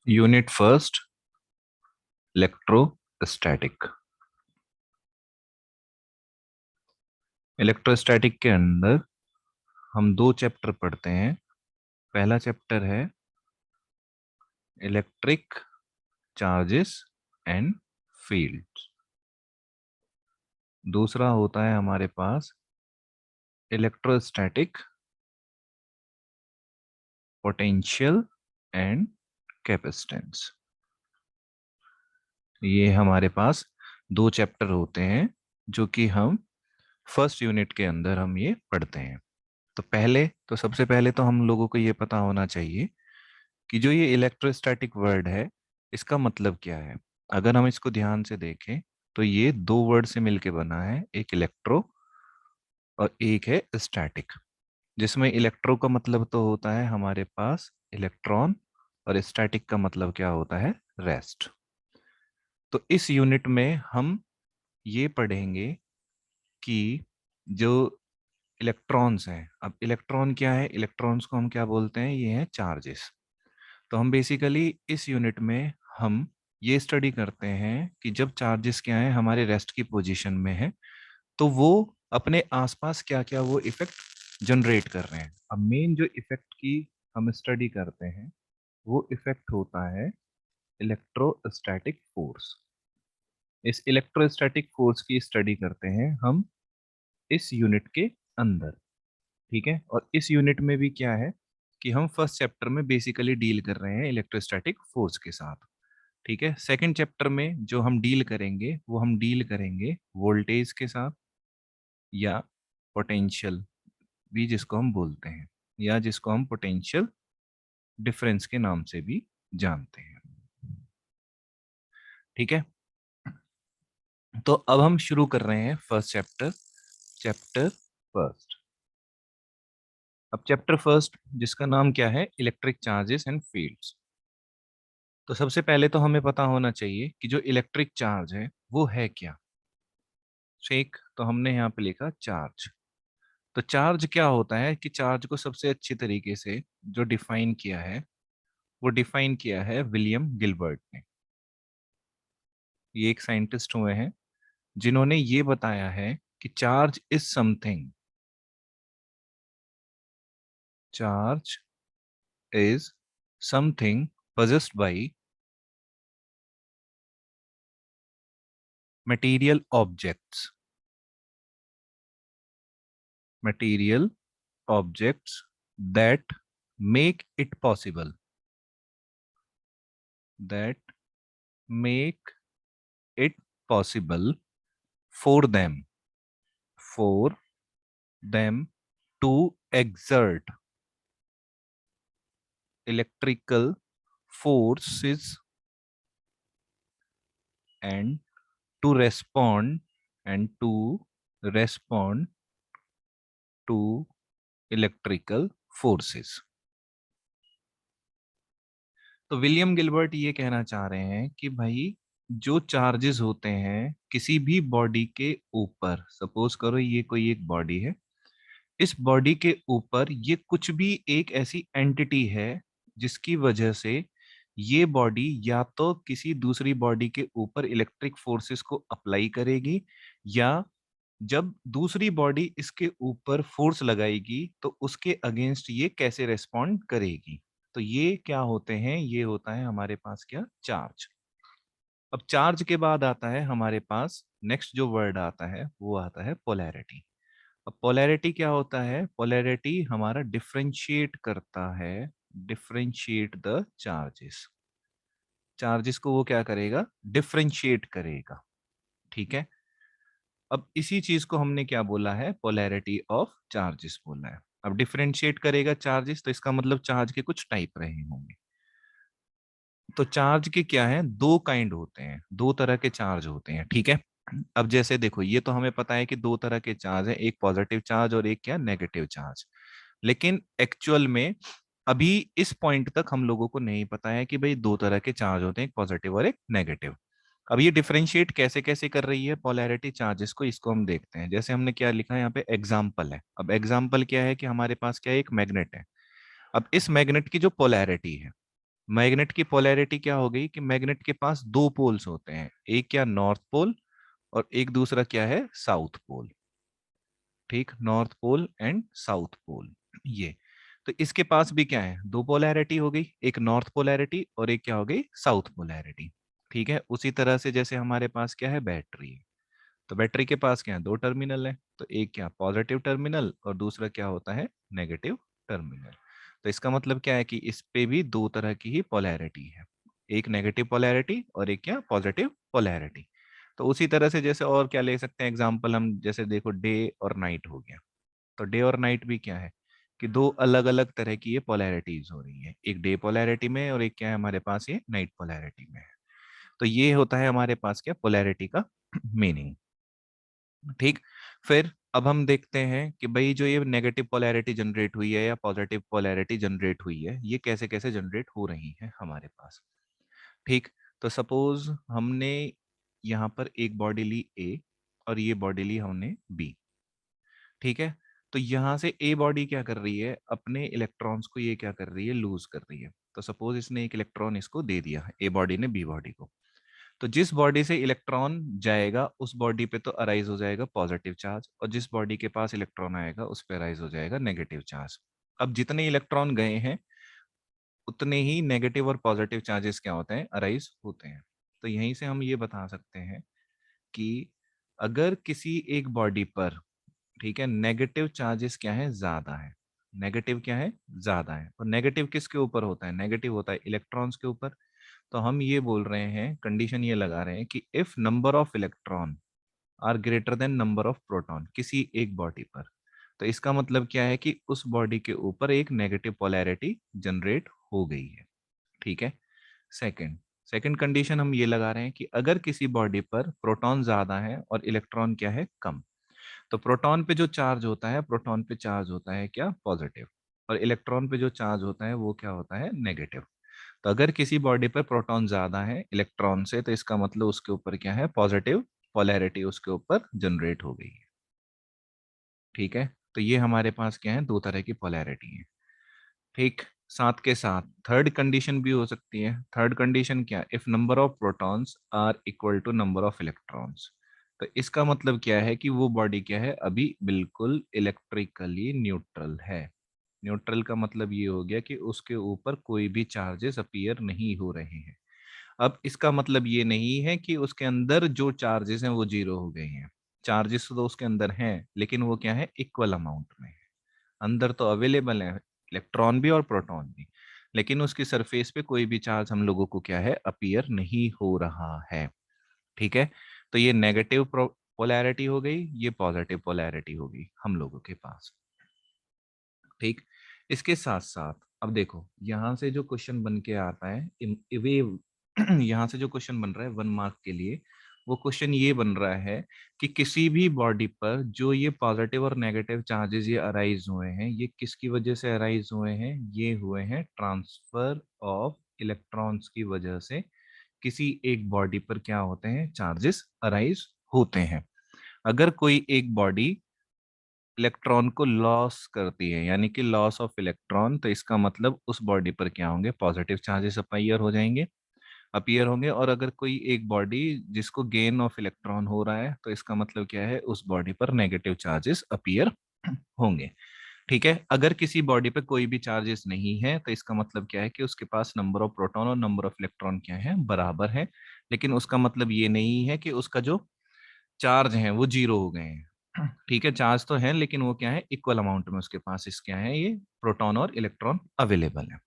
Unit first, electrostatic. Electrostatic के अंदर हम दो चैप्टर पढ़ते हैं। पहला चैप्टर है इलेक्ट्रिक चार्जेस एंड फील्ड्स। दूसरा होता है हमारे पास इलेक्ट्रोस्टैटिक पोटेंशियल एंड कैपेसिटेंस। ये हमारे पास दो चैप्टर होते हैं जो कि हम फर्स्ट यूनिट के अंदर हम ये पढ़ते हैं। तो सबसे पहले तो हम लोगों को ये पता होना चाहिए कि जो ये इलेक्ट्रोस्टैटिक वर्ड है इसका मतलब क्या है। अगर हम इसको ध्यान से देखें तो ये दो वर्ड से मिलके बना है, एक इलेक्ट्रो और एक है स्टैटिक। जिसमें इलेक्ट्रो का मतलब तो होता है हमारे पास इलेक्ट्रॉन और स्टैटिक का मतलब क्या होता है, रेस्ट। तो इस यूनिट में हम ये पढ़ेंगे कि जो इलेक्ट्रॉन्स हैं, अब इलेक्ट्रॉन क्या है, इलेक्ट्रॉन्स को हम क्या बोलते हैं, ये हैं चार्जेस। तो हम बेसिकली इस यूनिट में हम ये स्टडी करते हैं कि जब चार्जेस क्या है हमारे रेस्ट की पोजीशन में है तो वो अपने आसपास क्या क्या वो इफेक्ट जनरेट कर रहे हैं। अब मेन जो इफेक्ट की हम स्टडी करते हैं वो इफेक्ट होता है इलेक्ट्रोस्टैटिक फोर्स। इस इलेक्ट्रोस्टैटिक फोर्स की स्टडी करते हैं हम इस यूनिट के अंदर। ठीक है, और इस यूनिट में भी क्या है कि हम फर्स्ट चैप्टर में बेसिकली डील कर रहे हैं इलेक्ट्रोस्टैटिक फोर्स के साथ। ठीक है, सेकंड चैप्टर में जो हम डील करेंगे वो हम डील करेंगे वोल्टेज के साथ या पोटेंशियल भी जिसको हम बोलते हैं, या जिसको हम पोटेंशियल डिफरेंस के नाम से भी जानते हैं। ठीक है, तो अब हम शुरू कर रहे हैं फर्स्ट चैप्टर, चैप्टर फर्स्ट। अब चैप्टर फर्स्ट जिसका नाम क्या है, इलेक्ट्रिक चार्जेस एंड फील्ड्स। तो सबसे पहले तो हमें पता होना चाहिए कि जो इलेक्ट्रिक चार्ज है वो है क्या। ठीक, तो हमने यहाँ पे लिखा चार्ज। तो चार्ज क्या होता है कि चार्ज को सबसे अच्छी तरीके से जो डिफाइन किया है वो डिफाइन किया है विलियम गिलबर्ट ने। ये एक साइंटिस्ट हुए हैं जिन्होंने ये बताया है कि charge is something, charge is something possessed by material objects, material objects that make it possible, that make it possible for them, for them to exert electrical forces and to respond and to respond to electrical forces। तो William Gilbert ये कहना चाह रहे हैं कि भाई जो charges होते हैं किसी भी बॉडी के ऊपर, सपोज करो ये कोई एक बॉडी है, इस बॉडी के ऊपर ये कुछ भी एक ऐसी एंटिटी है जिसकी वजह से ये बॉडी या तो किसी दूसरी बॉडी के ऊपर इलेक्ट्रिक फोर्सेस को अप्लाई करेगी, या जब दूसरी बॉडी इसके ऊपर फोर्स लगाएगी तो उसके अगेंस्ट ये कैसे रेस्पॉन्ड करेगी। तो ये क्या होते हैं, ये होता है हमारे पास क्या, चार्ज। अब चार्ज के बाद आता है हमारे पास नेक्स्ट जो वर्ड आता है वो आता है पोलैरिटी। अब पोलैरिटी क्या होता है, पोलैरिटी हमारा डिफरेंशिएट करता है, डिफरेंशिएट द चार्जेस। चार्जेस को वो क्या करेगा, डिफरेंशिएट करेगा। ठीक है, अब इसी चीज को हमने क्या बोला है, पोलैरिटी ऑफ चार्जेस बोला है। अब डिफरेंशिएट करेगा चार्जेस तो इसका मतलब चार्ज के कुछ टाइप रहे होंगे। तो चार्ज के क्या है, दो काइंड होते हैं, दो तरह के चार्ज होते हैं। ठीक है, अब जैसे देखो ये तो हमें पता है कि दो तरह के चार्ज है, एक पॉजिटिव चार्ज और एक क्या, नेगेटिव चार्ज। लेकिन एक्चुअल में अभी इस पॉइंट तक हम लोगों को नहीं पता है कि भाई दो तरह के चार्ज होते हैं, एक पॉजिटिव और एक नेगेटिव। अब ये डिफरेंशिएट कैसे कैसे कर रही है पोलैरिटी चार्जेस को, इसको हम देखते हैं। जैसे हमने क्या लिखा है यहाँ पे, एग्जाम्पल है। अब एग्जाम्पल क्या है कि हमारे पास क्या है, एक मैग्नेट है। अब इस मैग्नेट की जो पोलैरिटी है, मैग्नेट की पोलैरिटी क्या हो गई कि मैग्नेट के पास दो पोल्स होते हैं, एक क्या नॉर्थ पोल और एक दूसरा क्या है साउथ पोल। ठीक, north pole and south pole ये। तो इसके पास भी क्या है, दो पोलैरिटी हो गई, एक नॉर्थ पोलैरिटी और एक क्या हो गई साउथ पोलैरिटी। ठीक है, उसी तरह से जैसे हमारे पास क्या है बैटरी है, तो बैटरी के पास क्या है दो टर्मिनल है, तो एक क्या पॉजिटिव टर्मिनल और दूसरा क्या होता है नेगेटिव टर्मिनल। तो इसका मतलब क्या है कि इस पे भी दो तरह की ही पोलैरिटी है, एक नेगेटिव पोलैरिटी और एक क्या पॉजिटिव पोलैरिटी। तो उसी तरह से जैसे और क्या ले सकते हैं एग्जांपल हम, जैसे देखो डे और नाइट हो गया, तो डे और नाइट भी क्या है कि दो अलग अलग तरह की ये पोलैरिटीज हो रही है, एक डे पोलैरिटी में और एक क्या है हमारे पास ये नाइट पोलैरिटी में है। तो ये होता है हमारे पास क्या पोलैरिटी का मीनिंग। ठीक, फिर अब हम देखते हैं कि भाई जो ये नेगेटिव पोलैरिटी जनरेट हुई है या पॉजिटिव पोलैरिटी जनरेट हुई है, ये कैसे कैसे जनरेट हो रही है हमारे पास। ठीक, तो सपोज हमने यहाँ पर एक बॉडी ली ए और ये बॉडी ली हमने बी। ठीक है, तो यहाँ से ए बॉडी क्या कर रही है, अपने इलेक्ट्रॉन्स को ये क्या कर रही है लूज कर रही है। तो सपोज इसने एक इलेक्ट्रॉन इसको दे दिया ए बॉडी ने बी बॉडी को, तो जिस बॉडी से इलेक्ट्रॉन जाएगा उस बॉडी पे तो अराइज हो जाएगा पॉजिटिव चार्ज, और जिस बॉडी के पास इलेक्ट्रॉन आएगा उस पे अराइज हो जाएगा नेगेटिव चार्ज। अब जितने इलेक्ट्रॉन गए हैं उतने ही नेगेटिव और पॉजिटिव चार्जेस क्या होते हैं अराइज होते हैं। तो यहीं से हम ये बता सकते हैं कि अगर किसी एक बॉडी पर, ठीक है, नेगेटिव चार्जेस क्या है ज्यादा है, नेगेटिव क्या है ज्यादा है, और नेगेटिव किसके ऊपर होता है, नेगेटिव होता है इलेक्ट्रॉन्स के ऊपर। तो हम ये बोल रहे हैं, कंडीशन ये लगा रहे हैं कि if number of electron are greater than number of proton किसी एक बॉडी पर, तो इसका मतलब क्या है कि उस बॉडी के ऊपर एक नेगेटिव पोलैरिटी जनरेट हो गई है। ठीक है, सेकंड सेकंड कंडीशन हम ये लगा रहे हैं कि अगर किसी बॉडी पर प्रोटॉन ज्यादा है और इलेक्ट्रॉन क्या है कम, तो प्रोटॉन पे जो चार्ज होता है, प्रोटॉन पे चार्ज होता है क्या पॉजिटिव, और इलेक्ट्रॉन पे जो चार्ज होता है वो क्या होता है नेगेटिव। तो अगर किसी बॉडी पर प्रोटॉन ज्यादा है इलेक्ट्रॉन से, तो इसका मतलब उसके ऊपर क्या है पॉजिटिव पोलैरिटी उसके ऊपर जनरेट हो गई है। ठीक है, तो ये हमारे पास क्या है दो तरह की पोलैरिटी है। ठीक, साथ के साथ थर्ड कंडीशन भी हो सकती है। थर्ड कंडीशन क्या, if number of protons are equal to number of electrons. तो इसका मतलब क्या है कि वो बॉडी क्या है अभी बिल्कुल इलेक्ट्रिकली न्यूट्रल है। न्यूट्रल का मतलब ये हो गया कि उसके ऊपर कोई भी चार्जेस अपीयर नहीं हो रहे हैं। अब इसका मतलब ये नहीं है कि उसके अंदर जो चार्जेस हैं वो जीरो हो गए हैं। चार्जेस तो उसके अंदर हैं लेकिन वो क्या है इक्वल अमाउंट में है। अंदर तो अवेलेबल है इलेक्ट्रॉन भी और प्रोटॉन भी, लेकिन उसकी सरफेस पे कोई भी चार्ज हम लोगों को क्या है अपीयर नहीं हो रहा है। ठीक है, तो ये नेगेटिव पोलैरिटी हो गई, ये पॉजिटिव पोलैरिटी हो गई हम लोगों के पास। ठीक, इसके साथ साथ अब देखो यहाँ से जो क्वेश्चन बन के आता है वे यहाँ से जो क्वेश्चन बन रहा है 1 मार्क के लिए, वो क्वेश्चन ये बन रहा है कि किसी भी बॉडी पर जो ये पॉजिटिव और नेगेटिव चार्जेस ये अराइज हुए हैं, ये किसकी वजह से अराइज हुए हैं, ये हुए हैं ट्रांसफर ऑफ इलेक्ट्रॉन्स की वजह से किसी एक बॉडी पर क्या होते हैं चार्जेस अराइज होते हैं। अगर कोई एक बॉडी इलेक्ट्रॉन को लॉस करती है यानी कि लॉस ऑफ इलेक्ट्रॉन, तो इसका मतलब उस बॉडी पर क्या होंगे पॉजिटिव चार्जेस अपीयर होंगे। और अगर कोई एक बॉडी जिसको गेन ऑफ इलेक्ट्रॉन हो रहा है, तो इसका मतलब क्या है उस बॉडी पर नेगेटिव चार्जेस अपीयर होंगे। ठीक है, अगर किसी बॉडी पे कोई भी चार्जेस नहीं है, तो इसका मतलब क्या है कि उसके पास नंबर ऑफ प्रोटॉन और नंबर ऑफ इलेक्ट्रॉन क्या है बराबर है। लेकिन उसका मतलब ये नहीं है कि उसका जो चार्ज है वो जीरो हो गए हैं। ठीक है, चार्ज तो है लेकिन वो क्या है इक्वल अमाउंट में उसके पास इस क्या है ये प्रोटॉन और इलेक्ट्रॉन अवेलेबल है।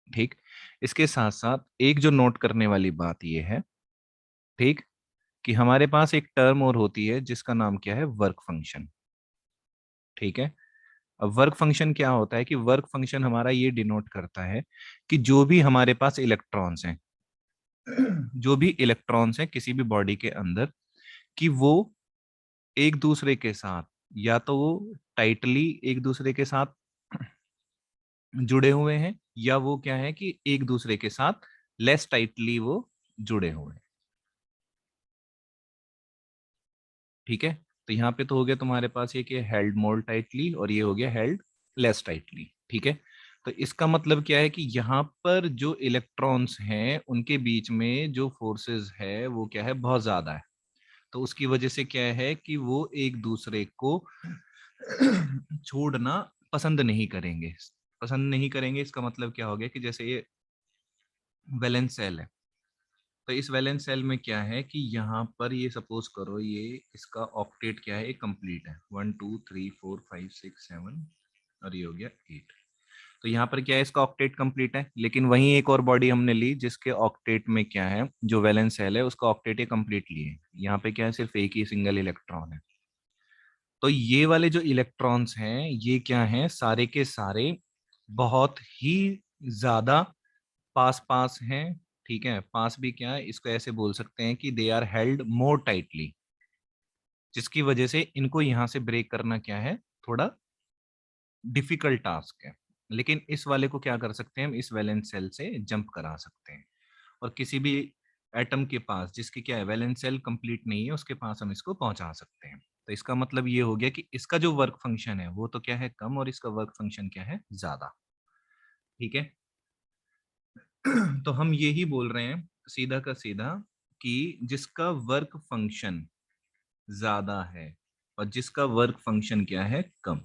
ठीक, इसके साथ साथ एक जो नोट करने वाली बात ये है, ठीक, कि हमारे पास एक टर्म और होती है जिसका नाम क्या है वर्क फंक्शन। ठीक है, अब वर्क फंक्शन क्या होता है कि वर्क फंक्शन हमारा ये डिनोट करता है कि जो भी हमारे पास इलेक्ट्रॉन्स हैं जो भी इलेक्ट्रॉन्स हैं किसी भी बॉडी के अंदर, कि वो एक दूसरे के साथ या तो वो टाइटली एक दूसरे के साथ जुड़े हुए हैं, या वो क्या है कि एक दूसरे के साथ लेस टाइटली वो जुड़े हुए हैं। ठीक है, तो यहाँ पे तो हो गया तुम्हारे पास ये कि हेल्ड मोर टाइटली और ये हो गया हेल्ड लेस टाइटली। ठीक है, तो इसका मतलब क्या है कि यहाँ पर जो इलेक्ट्रॉन्स हैं उनके बीच में जो फोर्सेस है वो क्या है, बहुत ज्यादा है। तो उसकी वजह से क्या है कि वो एक दूसरे को छोड़ना पसंद नहीं करेंगे। पसंद नहीं करेंगे इसका मतलब क्या हो गया कि जैसे ये वैलेंस सेल है, तो इस वैलेंस सेल में क्या है कि यहाँ पर ये सपोज करो ये इसका ऑक्टेट क्या है, कंप्लीट है, 1 2 3 4 5 6 7 और ये हो गया 8। तो यहाँ पर क्या है, इसका ऑक्टेट कंप्लीट है, लेकिन वहीं एक और बॉडी हमने ली जिसके ऑक्टेट में क्या है, जो वैलेंस सेल है उसका ऑक्टेट ये कंप्लीट लिए। यहाँ पे क्या है, सिर्फ एक ही सिंगल इलेक्ट्रॉन है। तो ये वाले जो इलेक्ट्रॉन्स हैं ये क्या हैं, सारे के सारे बहुत ही ज्यादा पास पास हैं। ठीक है, पास भी क्या है, इसको ऐसे बोल सकते हैं कि they are held more tightly, जिसकी वजह से इनको यहां से ब्रेक करना क्या है, थोड़ा डिफिकल्ट टास्क है। लेकिन इस वाले को क्या कर सकते हैं हम, इस वैलेंस सेल से जंप करा सकते हैं, और किसी भी एटम के पास जिसकी क्या है वैलेंस सेल कंप्लीट नहीं है उसके पास हम इसको पहुंचा सकते हैं। तो इसका मतलब ये हो गया कि इसका जो वर्क फंक्शन है वो तो क्या है, कम, और इसका वर्क फंक्शन क्या है, ज्यादा। ठीक है। तो हम यही बोल रहे हैं सीधा का सीधा कि जिसका वर्क फंक्शन ज्यादा है और जिसका वर्क फंक्शन क्या है, कम,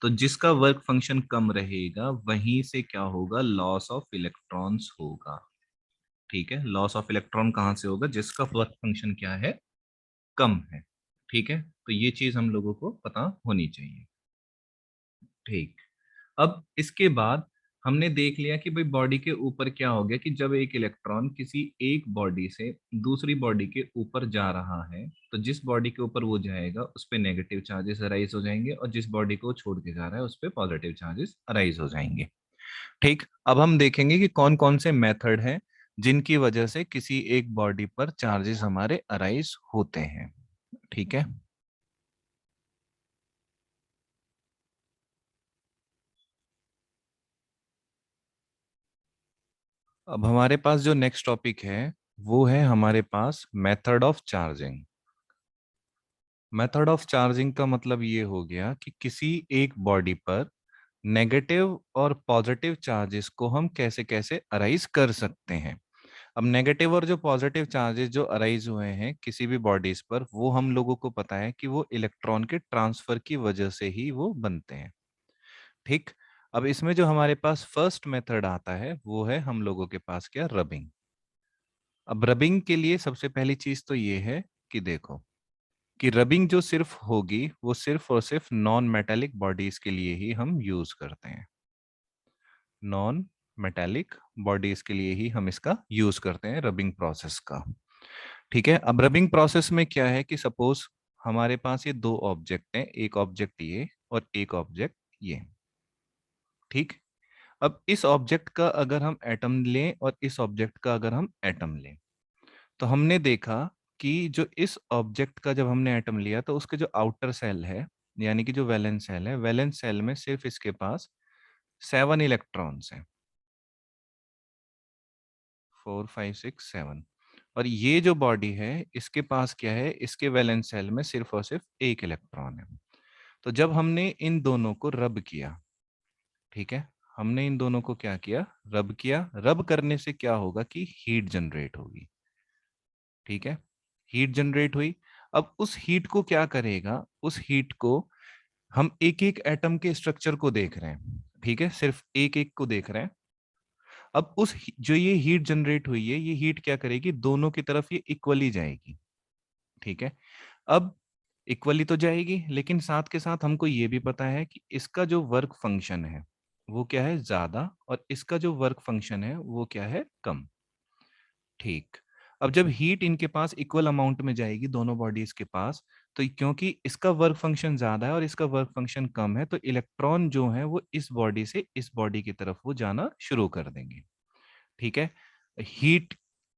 तो जिसका वर्क फंक्शन कम रहेगा वहीं से क्या होगा, लॉस ऑफ इलेक्ट्रॉन्स होगा। ठीक है, लॉस ऑफ इलेक्ट्रॉन कहां से होगा, जिसका वर्क फंक्शन क्या है, कम है। ठीक है, तो ये चीज हम लोगों को पता होनी चाहिए। ठीक। अब इसके बाद हमने देख लिया कि भाई बॉडी के ऊपर क्या हो गया कि जब एक इलेक्ट्रॉन किसी एक बॉडी से दूसरी बॉडी के ऊपर जा रहा है तो जिस बॉडी के ऊपर वो जाएगा उस पे नेगेटिव चार्जेस अराइज हो जाएंगे, और जिस बॉडी को वो छोड़ के जा रहा है उस पे पॉजिटिव चार्जेस अराइज हो जाएंगे। ठीक, अब हम देखेंगे कि कौन कौन से मेथड हैं जिनकी वजह से किसी एक बॉडी पर चार्जेस हमारे अराइज होते हैं। ठीक है। अब हमारे पास जो नेक्स्ट टॉपिक है वो है हमारे पास method of charging. Method of charging का मतलब ये हो गया कि किसी एक बॉडी पर नेगेटिव और पॉजिटिव चार्जेस को हम कैसे कैसे अराइज कर सकते हैं। अब नेगेटिव और जो पॉजिटिव चार्जेस जो अराइज हुए हैं किसी भी बॉडीज पर, वो हम लोगों को पता है कि वो इलेक्ट्रॉन के ट्रांसफर की वजह से ही वो बनते हैं। ठीक। अब इसमें जो हमारे पास फर्स्ट मेथड आता है वो है हम लोगों के पास क्या, रबिंग। अब रबिंग के लिए सबसे पहली चीज तो ये है कि देखो कि रबिंग जो सिर्फ होगी वो सिर्फ और सिर्फ नॉन मेटेलिक बॉडीज के लिए ही हम यूज करते हैं। नॉन मेटेलिक बॉडीज के लिए ही हम इसका यूज करते हैं रबिंग प्रोसेस का। ठीक है। अब रबिंग प्रोसेस में क्या है कि सपोज हमारे पास ये दो ऑब्जेक्ट हैं, एक ऑब्जेक्ट ये और एक ऑब्जेक्ट ये। ठीक। अब इस ऑब्जेक्ट का अगर हम एटम लें और इस ऑब्जेक्ट का अगर हम एटम लें तो हमने देखा कि जो इस ऑब्जेक्ट का जब हमने एटम लिया तो उसके जो आउटर सेल है यानी कि जो वैलेंस सेल है, वैलेंस सेल में सिर्फ इसके पास 7 इलेक्ट्रॉन्स हैं, 4 5 6 7। और ये जो बॉडी है इसके पास क्या है, इसके वैलेंस सेल में सिर्फ और सिर्फ एक इलेक्ट्रॉन है। तो जब हमने इन दोनों को रब किया, ठीक है, हमने इन दोनों को क्या किया, रब किया। रब करने से क्या होगा कि हीट जनरेट होगी। ठीक है, हीट जनरेट हुई। अब उस हीट को क्या करेगा, उस हीट को हम एक एक एटम के स्ट्रक्चर को देख रहे हैं। ठीक है, सिर्फ एक एक को देख रहे हैं। अब जो ये हीट जनरेट हुई है ये हीट क्या करेगी, दोनों की तरफ ये इक्वली जाएगी। ठीक है। अब इक्वली तो जाएगी लेकिन साथ के साथ हमको ये भी पता है कि इसका जो वर्क फंक्शन है वो क्या है, ज्यादा, और इसका जो वर्क फंक्शन है वो क्या है, कम। ठीक। अब जब हीट इनके पास इक्वल अमाउंट में जाएगी दोनों बॉडीज के पास, तो क्योंकि इसका वर्क फंक्शन ज्यादा है और इसका वर्क फंक्शन कम है तो इलेक्ट्रॉन जो है वो इस बॉडी से इस बॉडी की तरफ वो जाना शुरू कर देंगे। ठीक है, हीट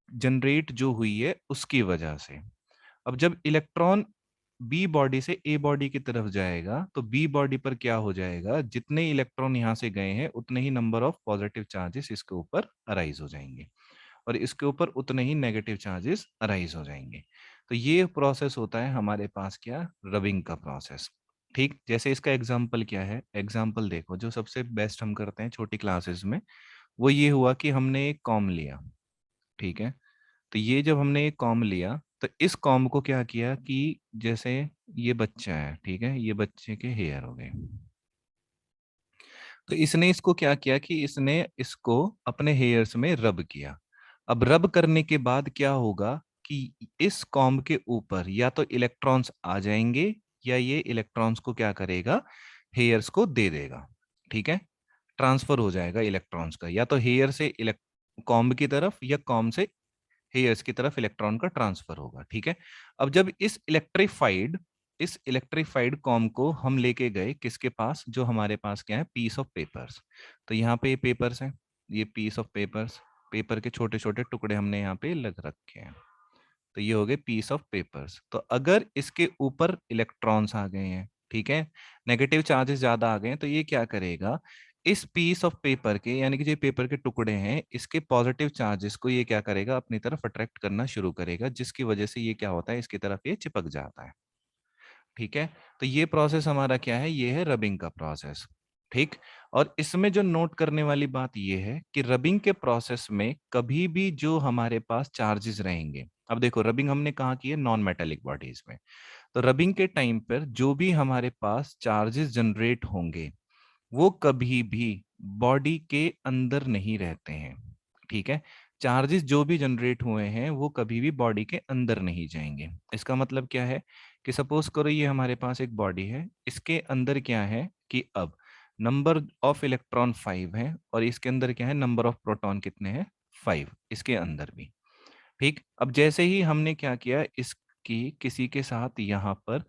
जनरेट जो हुई है उसकी वजह से। अब जब इलेक्ट्रॉन बी बॉडी से ए बॉडी की तरफ जाएगा तो बी बॉडी पर क्या हो जाएगा, जितने इलेक्ट्रॉन यहां से गए हैं उतने ही नंबर ऑफ पॉजिटिव चार्जेस इसके ऊपर अराइज हो जाएंगे, और इसके ऊपर उतने ही नेगेटिव चार्जेस अराइज हो जाएंगे। तो ये प्रोसेस होता है हमारे पास क्या, रबिंग का प्रोसेस। ठीक, जैसे इसका एग्जाम्पल क्या है, एग्जाम्पल देखो, जो सबसे बेस्ट हम करते हैं छोटी क्लासेस में, वो ये हुआ कि हमने एक कॉम लिया। ठीक है, तो ये जब हमने एक कॉम लिया, तो इस कॉम को क्या किया कि जैसे ये बच्चा है, ठीक है, ये बच्चे के हेयर हो गए, तो इसने इसको क्या किया कि इसने इसको अपने हेयर्स में रब किया। अब रब करने के बाद क्या होगा कि इस कॉम्ब के ऊपर या तो इलेक्ट्रॉन्स आ जाएंगे, या ये इलेक्ट्रॉन्स को क्या करेगा, हेयर्स को दे देगा। ठीक है, ट्रांसफर हो जाएगा इलेक्ट्रॉन्स का, या तो हेयर से कॉम्ब की तरफ, या कॉम्ब से हेयर्स की तरफ इलेक्ट्रॉन का ट्रांसफर होगा। ठीक है, अब जब इस इलेक्ट्रीफाइड कॉम को हम लेके गए किसके पास, जो हमारे पास क्या है, पीस ऑफ पेपर्स। तो यहाँ पे ये पेपर्स हैं, ये पीस ऑफ पेपर्स, पेपर के छोटे छोटे टुकड़े हमने यहाँ पे लग रखे हैं, तो ये हो गए पीस ऑफ पेपर्स। तो अगर इसके ऊपर इलेक्ट्रॉन्स आ गए हैं, ठीक है, नेगेटिव चार्जेस ज्यादा आ गए हैं, तो ये क्या करेगा, इस पीस ऑफ पेपर के, यानी कि जो पेपर के टुकड़े हैं, इसके पॉजिटिव चार्जेस को ये क्या करेगा, अपनी तरफ अट्रैक्ट करना शुरू करेगा, जिसकी वजह से ये क्या होता है, इसकी तरफ ये चिपक जाता है। ठीक है, तो ये प्रोसेस हमारा क्या है, ये है रबिंग का प्रोसेस। ठीक, और इसमें जो नोट करने वाली बात ये है कि रबिंग के प्रोसेस में कभी भी जो हमारे पास चार्जेस रहेंगे, अब देखो रबिंग हमने कहा की है नॉन मेटेलिक बॉडीज में, तो रबिंग के टाइम पर जो भी हमारे पास चार्जेस जनरेट होंगे, वो कभी भी बॉडी के अंदर नहीं रहते हैं। ठीक है, चार्जेस जो भी जनरेट हुए हैं वो कभी भी बॉडी के अंदर नहीं जाएंगे। इसका मतलब क्या है कि सपोज करो ये हमारे पास एक बॉडी है, इसके अंदर क्या है कि अब नंबर ऑफ इलेक्ट्रॉन 5 है, और इसके अंदर क्या है, नंबर ऑफ प्रोटॉन कितने हैं, 5, इसके अंदर भी। ठीक, अब जैसे ही हमने क्या किया, इसकी किसी के साथ यहाँ पर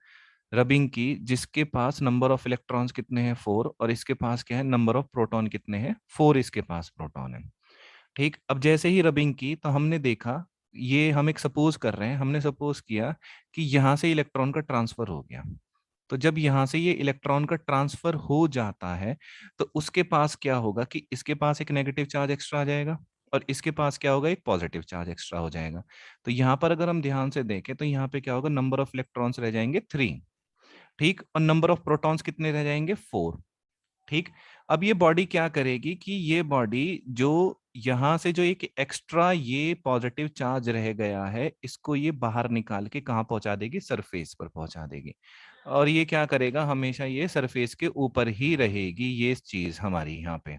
रबिंग की, जिसके पास नंबर ऑफ इलेक्ट्रॉन्स कितने हैं, 4, और इसके पास क्या है, नंबर ऑफ प्रोटॉन कितने हैं, 4, इसके पास प्रोटॉन है। ठीक, अब जैसे ही रबिंग की तो हमने देखा, ये हम एक सपोज कर रहे हैं, हमने सपोज किया कि यहाँ से इलेक्ट्रॉन का ट्रांसफर हो गया। तो जब यहाँ से ये इलेक्ट्रॉन का ट्रांसफर हो जाता है, तो उसके पास क्या होगा कि इसके पास एक नेगेटिव चार्ज एक्स्ट्रा आ जाएगा, और इसके पास क्या होगा, एक पॉजिटिव चार्ज एक्स्ट्रा हो जाएगा। तो यहाँ पर अगर हम ध्यान से देखें, तो यहाँ पे क्या होगा, नंबर ऑफ इलेक्ट्रॉन्स रह जाएंगे 3। ठीक, और नंबर ऑफ प्रोटॉन्स कितने रह जाएंगे, 4। ठीक, अब ये बॉडी क्या करेगी कि ये बॉडी जो यहां से जो एक एक्स्ट्रा ये पॉजिटिव चार्ज रह गया है, इसको ये बाहर निकाल के कहाँ पहुंचा देगी, सरफेस पर पहुंचा देगी। और ये क्या करेगा, हमेशा ये सरफेस के ऊपर ही रहेगी, ये चीज हमारी यहाँ पे।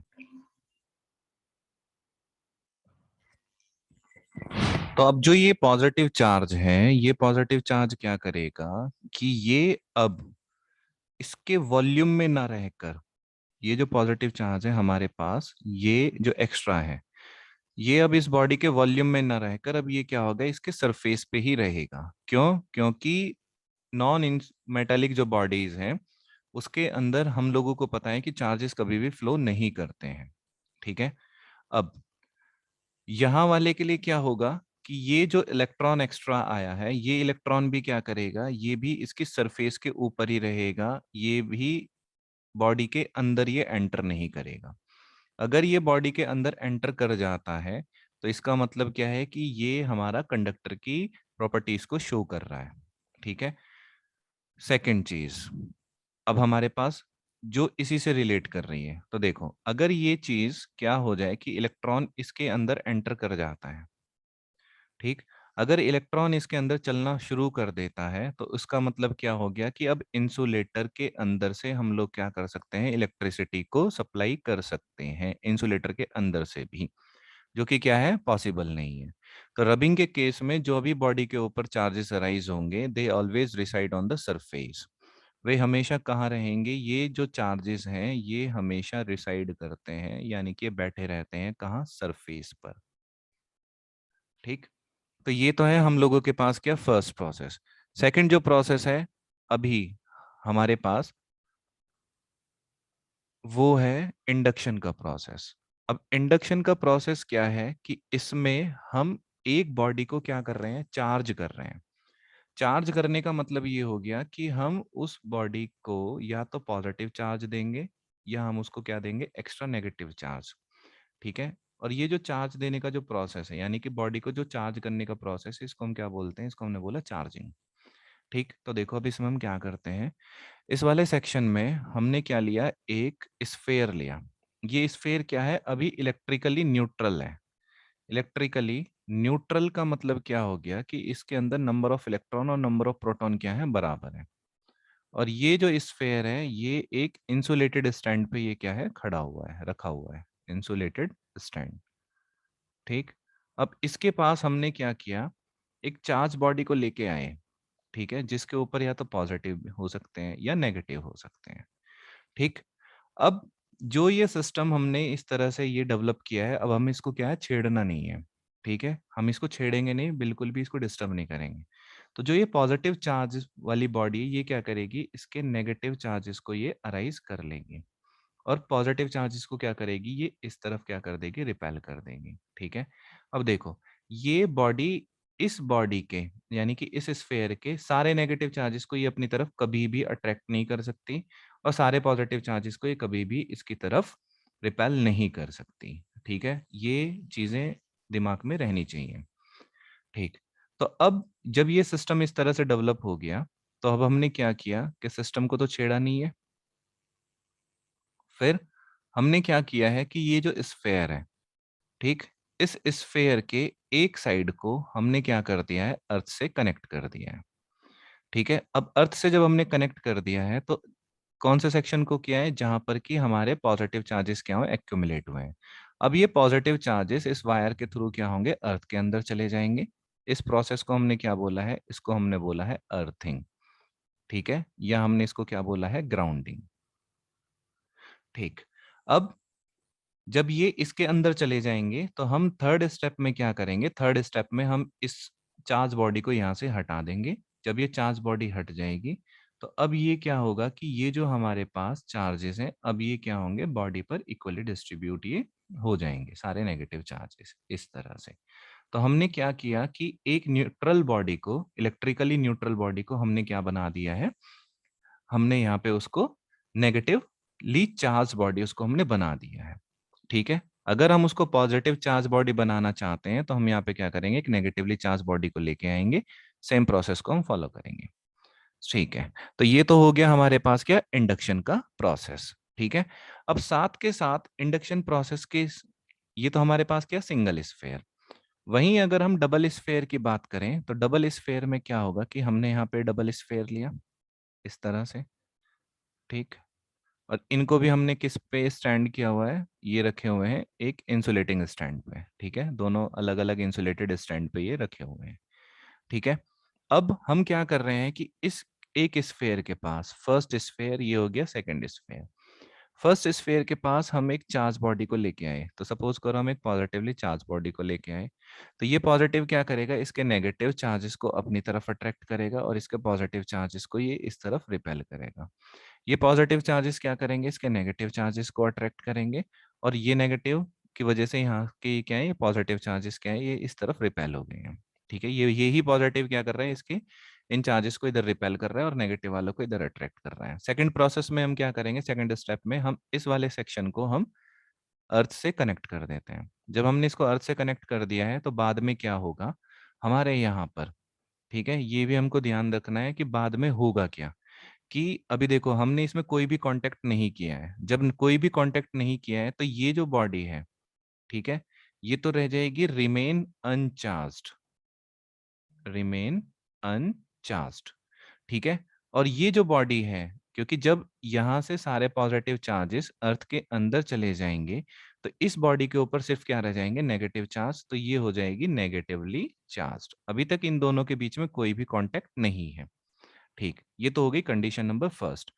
तो अब जो ये पॉजिटिव चार्ज है, ये पॉजिटिव चार्ज क्या करेगा कि ये अब इसके वॉल्यूम में ना रहकर, ये जो पॉजिटिव चार्ज है हमारे पास, ये जो एक्स्ट्रा है, ये अब इस बॉडी के वॉल्यूम में ना रहकर अब ये क्या होगा, इसके सरफेस पे ही रहेगा। क्यों, क्योंकि नॉन मेटालिक जो बॉडीज हैं, उसके अंदर हम लोगों को पता है कि चार्जेस कभी भी फ्लो नहीं करते हैं। ठीक है, अब यहाँ वाले के लिए क्या होगा कि ये जो इलेक्ट्रॉन एक्स्ट्रा आया है, ये इलेक्ट्रॉन भी क्या करेगा, ये भी इसकी सरफेस के ऊपर ही रहेगा, ये भी बॉडी के अंदर ये एंटर नहीं करेगा। अगर ये बॉडी के अंदर एंटर कर जाता है, तो इसका मतलब क्या है कि ये हमारा कंडक्टर की प्रॉपर्टीज को शो कर रहा है। ठीक है, सेकंड चीज, अब हमारे पास जो इसी से रिलेट कर रही है, तो देखो अगर ये चीज क्या हो जाए कि इलेक्ट्रॉन इसके अंदर एंटर कर जाता है, ठीक, अगर इलेक्ट्रॉन इसके अंदर चलना शुरू कर देता है, तो उसका मतलब क्या हो गया कि अब इंसुलेटर के अंदर से हम लोग क्या कर सकते हैं, इलेक्ट्रिसिटी को सप्लाई कर सकते हैं इंसुलेटर के अंदर से भी, जो कि क्या है, पॉसिबल नहीं है। तो रबिंग के केस में जो भी बॉडी के ऊपर चार्जेस अराइज होंगे, they always reside on the surface. वे हमेशा कहाँ रहेंगे, ये जो चार्जेस हैं ये हमेशा रिसाइड करते हैं, यानी कि बैठे रहते हैं कहाँ, सरफेस पर। ठीक, तो ये तो है हम लोगों के पास क्या, फर्स्ट प्रोसेस। सेकंड जो प्रोसेस है अभी हमारे पास, वो है इंडक्शन का प्रोसेस। अब इंडक्शन का प्रोसेस क्या है कि इसमें हम एक बॉडी को क्या कर रहे हैं, चार्ज कर रहे हैं। चार्ज करने का मतलब ये हो गया कि हम उस बॉडी को या तो पॉजिटिव चार्ज देंगे, या हम उसको क्या देंगे, एक्स्ट्रा नेगेटिव चार्ज। ठीक है, और ये जो चार्ज देने का जो प्रोसेस है, यानी कि बॉडी को जो चार्ज करने का प्रोसेस है, इसको हम क्या बोलते हैं, इसको हमने बोला चार्जिंग। ठीक, तो देखो अब इसमें हम क्या करते हैं, इस वाले सेक्शन में हमने क्या लिया, एक स्फेयर लिया। ये स्फेयर क्या है, अभी इलेक्ट्रिकली न्यूट्रल है। इलेक्ट्रिकली न्यूट्रल का मतलब क्या हो गया कि इसके अंदर नंबर ऑफ इलेक्ट्रॉन और नंबर ऑफ प्रोटॉन क्या है, बराबर है। और ये जो स्फेयर है ये एक इंसुलेटेड स्टैंड पे ये क्या है, खड़ा हुआ है, रखा हुआ है, इंसुलेटेड स्टैंड। ठीक। अब इसके पास हमने क्या किया, एक चार्ज बॉडी को लेके आए। ठीक है, जिसके ऊपर या तो पॉजिटिव हो सकते हैं या नेगेटिव हो सकते हैं। ठीक। अब जो ये सिस्टम हमने इस तरह से ये डेवलप किया है, अब हम इसको क्या है, छेड़ना नहीं है। ठीक है, हम इसको छेड़ेंगे नहीं, बिल्कुल भी इसको डिस्टर्ब नहीं करेंगे। तो जो ये पॉजिटिव चार्ज वाली बॉडी ये क्या करेगी, इसके नेगेटिव चार्जेस को ये अराइज कर लेगी, और पॉजिटिव चार्जेस को क्या करेगी, ये इस तरफ क्या कर देगी, रिपेल कर देगी। ठीक है। अब देखो, ये बॉडी इस बॉडी के यानी कि इस स्फेयर के सारे नेगेटिव चार्जेस को ये अपनी तरफ कभी भी अट्रैक्ट नहीं कर सकती, और सारे पॉजिटिव चार्जेस को ये कभी भी इसकी तरफ रिपेल नहीं कर सकती। ठीक है, ये चीजें दिमाग में रहनी चाहिए। ठीक। तो अब जब ये सिस्टम इस तरह से डेवलप हो गया, तो अब हमने क्या किया कि सिस्टम को तो छेड़ा नहीं है। फिर हमने क्या किया है कि ये जो स्फेयर है, ठीक, इस स्फेयर के एक साइड को हमने क्या कर दिया है, अर्थ से कनेक्ट कर दिया है। ठीक है, अब अर्थ से जब हमने कनेक्ट कर दिया है तो कौन से सेक्शन को किया है, जहां पर कि हमारे पॉजिटिव चार्जेस क्या हो, एक्यूमुलेट हुए हैं। अब ये पॉजिटिव चार्जेस इस वायर के थ्रू क्या होंगे, अर्थ के अंदर चले जाएंगे। इस प्रोसेस को हमने क्या बोला है, इसको हमने बोला है अर्थिंग। ठीक है, या हमने इसको क्या बोला है, ग्राउंडिंग। ठीक। अब जब ये इसके अंदर चले जाएंगे तो हम थर्ड स्टेप में क्या करेंगे, थर्ड स्टेप में हम इस चार्ज बॉडी को यहाँ से हटा देंगे। जब ये चार्ज बॉडी हट जाएगी तो अब ये क्या होगा कि ये जो हमारे पास चार्जेस हैं, अब ये क्या होंगे, बॉडी पर इक्वली डिस्ट्रीब्यूट ये हो जाएंगे, सारे नेगेटिव चार्जेस इस तरह से। तो हमने क्या किया कि एक न्यूट्रल बॉडी को, इलेक्ट्रिकली न्यूट्रल बॉडी को हमने क्या बना दिया है, हमने यहाँ पे उसको नेगेटिवली चार्ज बॉडी उसको हमने बना दिया है। ठीक है, अगर हम उसको पॉजिटिव चार्ज बॉडी बनाना चाहते हैं तो हम यहाँ पे क्या करेंगे, एक नेगेटिवली चार्ज बॉडी को लेके आएंगे, सेम प्रोसेस को हम फॉलो करेंगे। ठीक है, तो ये तो हो गया हमारे पास क्या, इंडक्शन का प्रोसेस। ठीक है, अब साथ के साथ इंडक्शन प्रोसेस के ये तो हमारे पास क्या, सिंगल स्फेयर। वहीं अगर हम डबल स्फेयर की बात करें तो डबल स्फेयर में क्या होगा कि हमने यहाँ पे डबल स्फेयर लिया इस तरह से। ठीक। और इनको भी हमने किस पे स्टैंड किया हुआ है, ये रखे हुए हैं एक इंसुलेटिंग स्टैंड पे। ठीक है, दोनों अलग अलग इंसुलेटेड स्टैंड पे ये रखे हुए हैं। ठीक है, अब हम क्या कर रहे हैं कि इस एक स्फेयर के पास, फर्स्ट स्फेयर ये हो गया, सेकंड स्फेयर, फर्स्ट स्फेयर के पास हम एक चार्ज बॉडी को लेके आए। तो सपोज करो हम एक पॉजिटिवली चार्ज बॉडी को लेके आए, तो ये पॉजिटिव क्या करेगा, इसके नेगेटिव चार्जेस को अपनी तरफ अट्रैक्ट करेगा और इसके पॉजिटिव चार्जेस को ये इस तरफ रिपेल करेगा। ये पॉजिटिव चार्जेस क्या करेंगे, इसके नेगेटिव चार्जेस को अट्रैक्ट करेंगे, और ये नेगेटिव की वजह से यहाँ के क्या है, ये पॉजिटिव चार्जेस क्या है, ये इस तरफ रिपेल हो गए हैं। ठीक है, ये यही पॉजिटिव क्या कर रहा है, इसके इन चार्जेस को इधर रिपेल कर रहा है और नेगेटिव वालों को इधर अट्रैक्ट कर रहा है। सेकंड प्रोसेस में हम क्या करेंगे, सेकंड स्टेप में हम इस वाले सेक्शन को हम अर्थ से कनेक्ट कर देते हैं। जब हमने इसको अर्थ से कनेक्ट कर दिया है तो बाद में क्या होगा हमारे यहाँ पर, ठीक है, ये भी हमको ध्यान रखना है कि बाद में होगा क्या, कि अभी देखो हमने इसमें कोई भी कांटेक्ट नहीं किया है। जब कोई भी कांटेक्ट नहीं किया है तो ये जो बॉडी है, ठीक है, ये तो रह जाएगी रिमेन अनचार्ज्ड, रिमेन अनचार्ज्ड। ठीक है, और ये जो बॉडी है, क्योंकि जब यहां से सारे पॉजिटिव चार्जेस अर्थ के अंदर चले जाएंगे तो इस बॉडी के ऊपर सिर्फ क्या रह जाएंगे, नेगेटिव चार्ज, तो ये हो जाएगी नेगेटिवली चार्ज्ड। अभी तक इन दोनों के बीच में कोई भी कांटेक्ट नहीं है। ठीक, ये तो हो गई condition number first.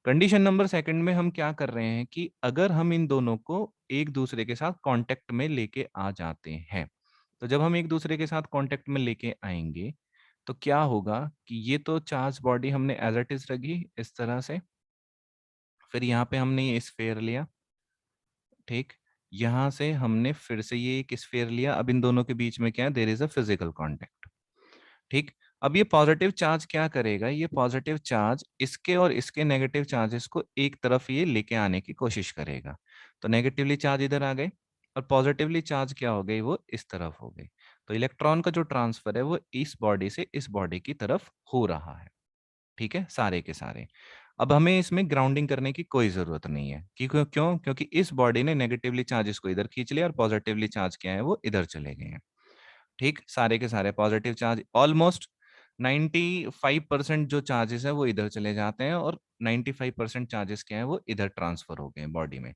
Condition number second में हम क्या कर रहे हैं कि अगर हम इन दोनों को एक दूसरे के साथ कांटेक्ट में लेके आ जाते हैं, तो जब हम एक दूसरे के साथ कांटेक्ट में लेके आएंगे तो क्या होगा कि ये तो चार्ज बॉडी हमने एज इट इज रखी इस तरह से, फिर यहाँ पे हमने ये स्फेयर लिया। ठीक, यहाँ से हमने फिर से ये एक स्फेयर लिया। अब इन दोनों के बीच में क्या है, there is a physical contact. ठीक, अब ये पॉजिटिव चार्ज क्या करेगा, ये पॉजिटिव चार्ज इसके और इसके नेगेटिव चार्जेस को एक तरफ ये लेके आने की कोशिश करेगा। तो नेगेटिवली चार्ज इधर आ गए और पॉजिटिवली चार्ज क्या हो गई, वो इस तरफ हो गई। तो इलेक्ट्रॉन का जो ट्रांसफर है वो इस बॉडी से इस बॉडी की तरफ हो रहा है। ठीक है, सारे के सारे। अब हमें इसमें ग्राउंडिंग करने की कोई जरूरत नहीं है, क्यों? क्योंकि इस बॉडी ने नेगेटिवली चार्जेस को इधर खींच लिया और पॉजिटिवली चार्ज किया है वो इधर चले गए हैं। ठीक, सारे के सारे पॉजिटिव चार्ज ऑलमोस्ट 95% जो चार्जेस है वो इधर चले जाते हैं और 95% चार्जेस क्या है वो इधर ट्रांसफर हो गए बॉडी में।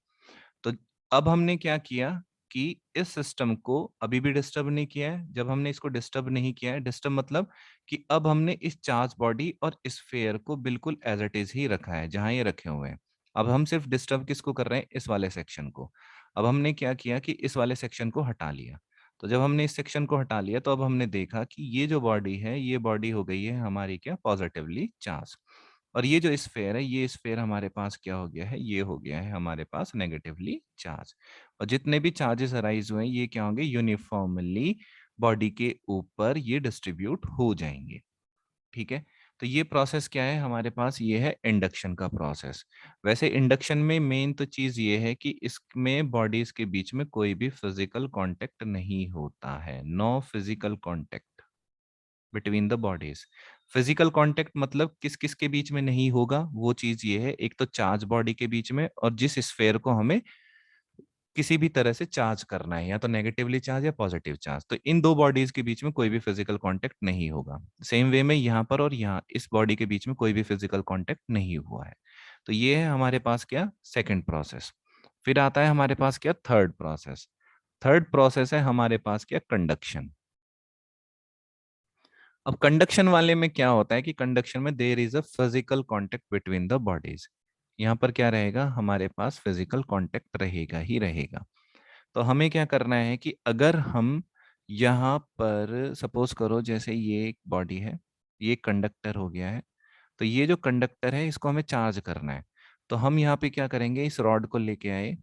तो अब हमने क्या किया कि इस सिस्टम को अभी भी डिस्टर्ब नहीं किया है। जब हमने इसको डिस्टर्ब नहीं किया है, डिस्टर्ब मतलब कि अब हमने इस चार्ज बॉडी और स्फेयर को बिल्कुल एज इट इज ही रखा है जहां ये रखे हुए हैं। अब हम सिर्फ डिस्टर्ब किसको कर रहे हैं? इस वाले सेक्शन को। अब हमने क्या किया कि इस वाले सेक्शन को हटा लिया। तो जब हमने इस सेक्शन को हटा लिया तो अब हमने देखा कि ये जो बॉडी है ये बॉडी हो गई है हमारी क्या? Positively charge. और ये जो स्फेयर है ये स्फेयर हमारे पास क्या हो गया है? ये हो गया है हमारे पास नेगेटिवली चार्ज। और जितने भी चार्जेस अराइज हुए हैं ये क्या होंगे? यूनिफॉर्मली बॉडी के ऊपर ये डिस्ट्रीब्यूट हो जाएंगे। ठीक है, तो ये प्रोसेस क्या है हमारे पास? ये है इंडक्शन का प्रोसेस। वैसे इंडक्शन में मेन तो चीज ये है कि इसमें बॉडीज के बीच में कोई भी फिजिकल कांटेक्ट नहीं होता है। No physical contact between the bodies. Physical contact मतलब किस किस के बीच में नहीं होगा? वो चीज ये है, एक तो चार्ज बॉडी के बीच में और जिस स्फेयर को हमें किसी भी तरह से चार्ज करना है, या तो नेगेटिवली चार्ज या पॉजिटिव चार्ज, तो इन दो बॉडीज के बीच में कोई भी फिजिकल कांटेक्ट नहीं होगा। सेम वे में यहाँ पर और यहाँ इस बॉडी के बीच में कोई भी फिजिकल कांटेक्ट नहीं हुआ है। तो ये है हमारे पास क्या? Second process. फिर आता है हमारे पास क्या? Third process. थर्ड प्रोसेस है हमारे पास क्या? कंडक्शन। अब कंडक्शन वाले में क्या होता है कि कंडक्शन में there is a physical contact between the bodies. यहाँ पर क्या रहेगा? हमारे पास फिजिकल कांटेक्ट रहेगा ही रहेगा। तो हमें क्या करना है कि अगर हम यहाँ पर सपोज करो जैसे ये एक बॉडी है, ये कंडक्टर हो गया है, तो ये जो कंडक्टर है इसको हमें चार्ज करना है। तो हम यहाँ पे क्या करेंगे? इस रॉड को लेके आए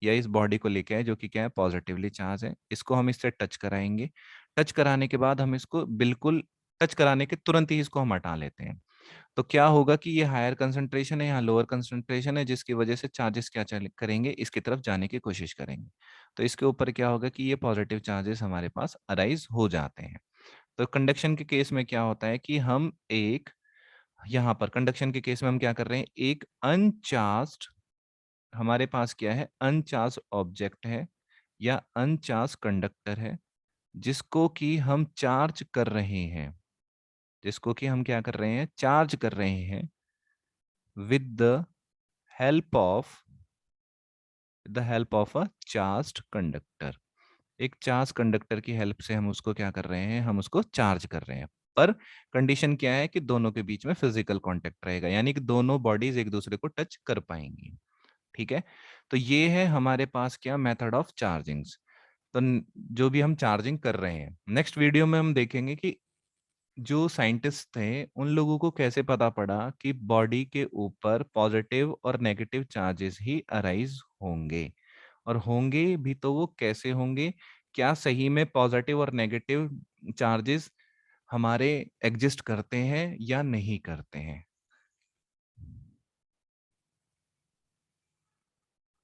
या इस बॉडी को लेके आए जो कि क्या है? पॉजिटिवली चार्ज है। इसको हम इससे टच कराएंगे। टच कराने के बाद हम इसको बिल्कुल टच कराने के तुरंत ही इसको हम हटा लेते हैं। तो क्या होगा कि ये हायर कंसंट्रेशन है, यहाँ लोअर कंसंट्रेशन है, जिसकी वजह से चार्जेस क्या करेंगे? इसकी तरफ जाने की कोशिश करेंगे। तो इसके ऊपर क्या होगा कि ये पॉजिटिव चार्जेस हमारे पास अराइज हो जाते हैं। तो कंडक्शन के केस में क्या होता है कि हम एक यहाँ पर कंडक्शन के केस में हम क्या कर रहे हैं? एक अनचार्ज्ड, हमारे पास क्या है? अनचार्ज ऑब्जेक्ट है या अनचार्ज कंडक्टर है जिसको कि हम चार्ज कर रहे हैं, जिसको कि हम क्या कर रहे हैं? चार्ज कर रहे हैं with the help of a charged conductor. एक चार्ज कंडक्टर की हेल्प से हम उसको क्या कर रहे हैं? हम उसको चार्ज कर रहे हैं। पर कंडीशन क्या है कि दोनों के बीच में फिजिकल कांटेक्ट रहेगा, यानी कि दोनों बॉडीज एक दूसरे को टच कर पाएंगी। ठीक है, तो ये है हमारे पास क्या? Method of charging. तो जो भी हम चार्जिंग कर रहे हैं, नेक्स्ट वीडियो में हम देखेंगे कि जो साइंटिस्ट थे उन लोगों को कैसे पता पड़ा कि बॉडी के ऊपर पॉजिटिव और नेगेटिव चार्जेस ही अराइज होंगे, और होंगे भी तो वो कैसे होंगे? क्या सही में पॉजिटिव और नेगेटिव चार्जेस हमारे एग्जिस्ट करते हैं या नहीं करते हैं?